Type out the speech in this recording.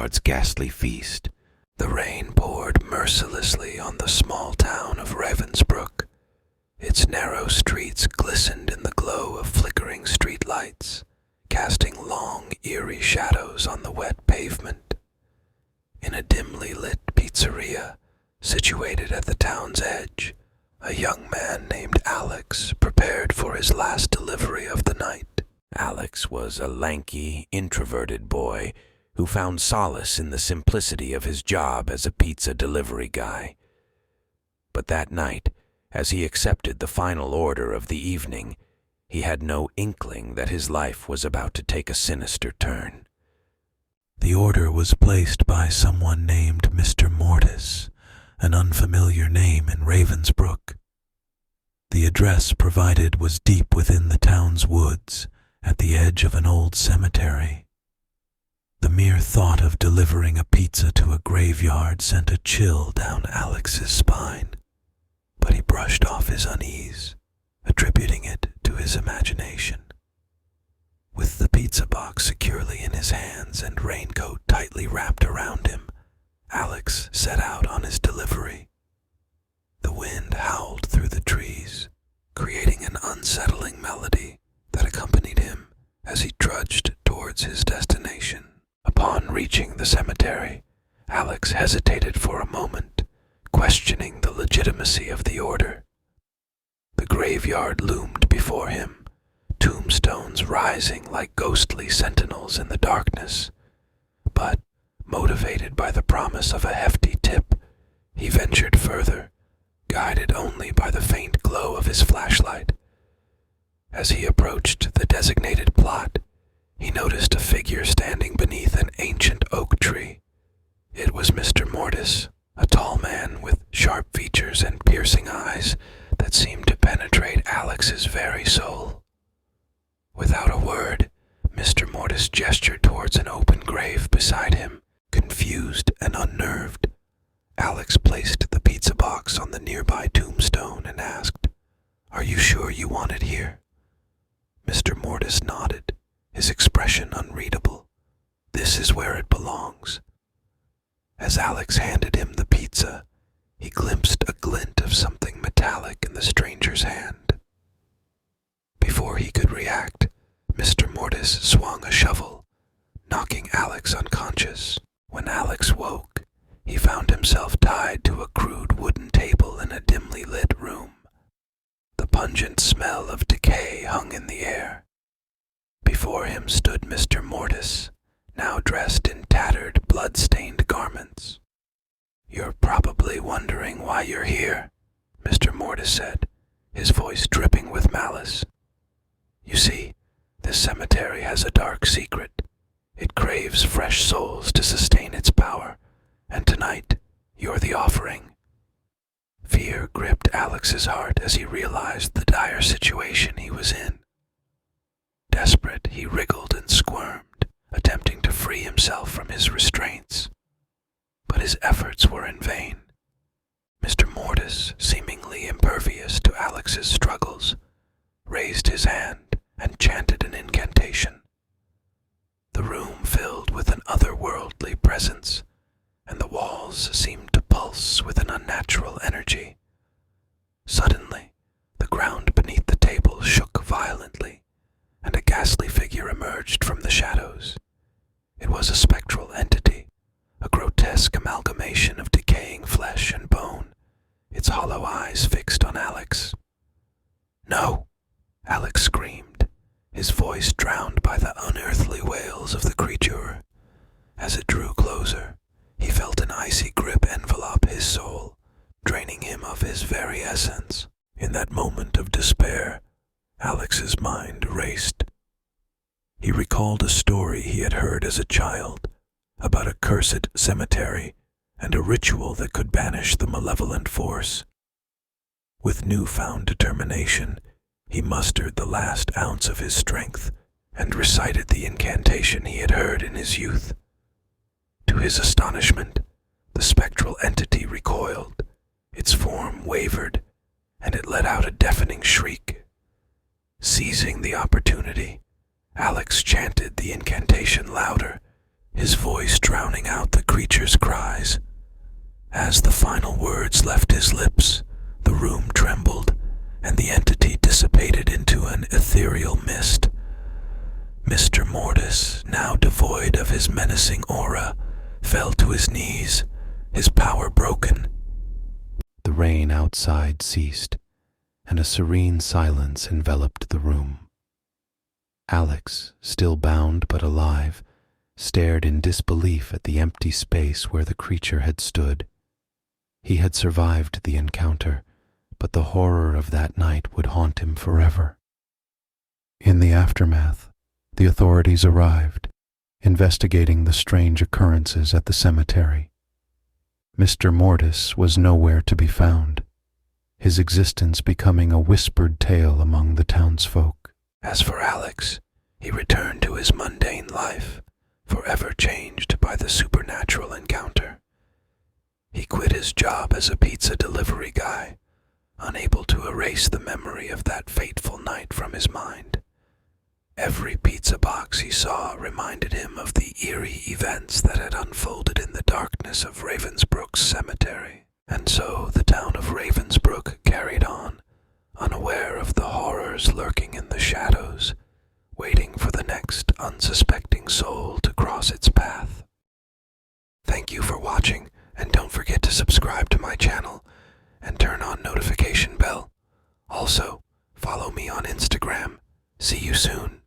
graveyard's ghastly feast. The rain poured mercilessly on the small town of Ravensbrück. Its narrow streets glistened in the glow of flickering street lights, casting long, eerie shadows on the wet pavement. In a dimly lit pizzeria, situated at the town's edge, a young man named Alex prepared for his last delivery of the night. Alex was a lanky, introverted boy who found solace in the simplicity of his job as a pizza delivery guy. But that night, as he accepted the final order of the evening, he had no inkling that his life was about to take a sinister turn. The order was placed by someone named Mr. Mortis, an unfamiliar name in Ravensbrück. The address provided was deep within the town's woods, at the edge of an old cemetery. The mere thought of delivering a pizza to a graveyard sent a chill down Alex's spine, but he brushed off his unease, attributing it to his imagination. With the pizza box securely in his hands and raincoat tightly wrapped around him, Alex set out on his delivery. The wind howled through the trees, creating an unsettling melody that accompanied him as he trudged towards his destination. Upon reaching the cemetery, Alex hesitated for a moment, questioning the legitimacy of the order. The graveyard loomed before him, tombstones rising like ghostly sentinels in the darkness. But, motivated by the promise of a hefty tip, he ventured further, guided only by the faint glow of his flashlight. As he approached the designated plot, he noticed a figure standing beneath an ancient oak tree. It was Mr. Mortis, a tall man with sharp features and piercing eyes that seemed to penetrate Alex's very soul. Without a word, Mr. Mortis gestured towards an open grave beside him, confused and unnerved. Alex placed the pizza box on the nearby tombstone and asked, "Are you sure you want it here?" Mr. Mortis nodded, his expression unreadable. "This is where it belongs." As Alex handed him the pizza, he glimpsed a glint of something metallic in the stranger's hand. Before he could react, Mr. Mortis swung a shovel, knocking Alex unconscious. When Alex woke, he found himself tied to a crude wooden table in a dimly lit room. The pungent smell of decay hung in the air. Before him stood Mr. Mortis, now dressed in tattered, blood-stained garments. "You're probably wondering why you're here," Mr. Mortis said, his voice dripping with malice. "You see, this cemetery has a dark secret. It craves fresh souls to sustain its power, and tonight, you're the offering." Fear gripped Alex's heart as he realized the dire situation he was in. Desperate, he wriggled and squirmed, attempting to free himself from his restraints. But his efforts were in vain. Mr. Mortis, seemingly impervious to Alex's struggles, raised his hand and chanted an incantation. The room filled with an otherworldly presence, and the walls seemed to pulse with an unnatural energy. Suddenly, the ground beneath the table shook violently, and a ghastly figure emerged from the shadows. It was a spectral entity, a grotesque amalgamation of decaying flesh and bone, its hollow eyes fixed on Alex. "No!" Alex screamed, his voice drowned by the unearthly wails of the creature. As it drew closer, he felt an icy grip envelop his soul, draining him of his very essence. In that moment of despair, Alex's mind raced. He recalled a story he had heard as a child about a cursed cemetery and a ritual that could banish the malevolent force. With newfound determination, he mustered the last ounce of his strength and recited the incantation he had heard in his youth. To his astonishment, the spectral entity recoiled, its form wavered, and it let out a deafening shriek. Seizing the opportunity, Alex chanted the incantation louder, his voice drowning out the creature's cries. As the final words left his lips, the room trembled, and the entity dissipated into an ethereal mist. Mr. Mortis, now devoid of his menacing aura, fell to his knees, his power broken. The rain outside ceased, and a serene silence enveloped the room. Alex, still bound but alive, stared in disbelief at the empty space where the creature had stood. He had survived the encounter, but the horror of that night would haunt him forever. In the aftermath, the authorities arrived, investigating the strange occurrences at the cemetery. Mr. Mortis was nowhere to be found, his existence becoming a whispered tale among the townsfolk. As for Alex, he returned to his mundane life, forever changed by the supernatural encounter. He quit his job as a pizza delivery guy, unable to erase the memory of that fateful night from his mind. Every pizza box he saw reminded him of the eerie events that had unfolded in the darkness of Ravensbrook's cemetery. And so the town of Ravensbrook carried on, unaware of the horrors lurking in the shadows, waiting for the next unsuspecting soul to cross its path. Thank you for watching, and don't forget to subscribe to my channel and turn on notification bell. Also, follow me on Instagram. See you soon.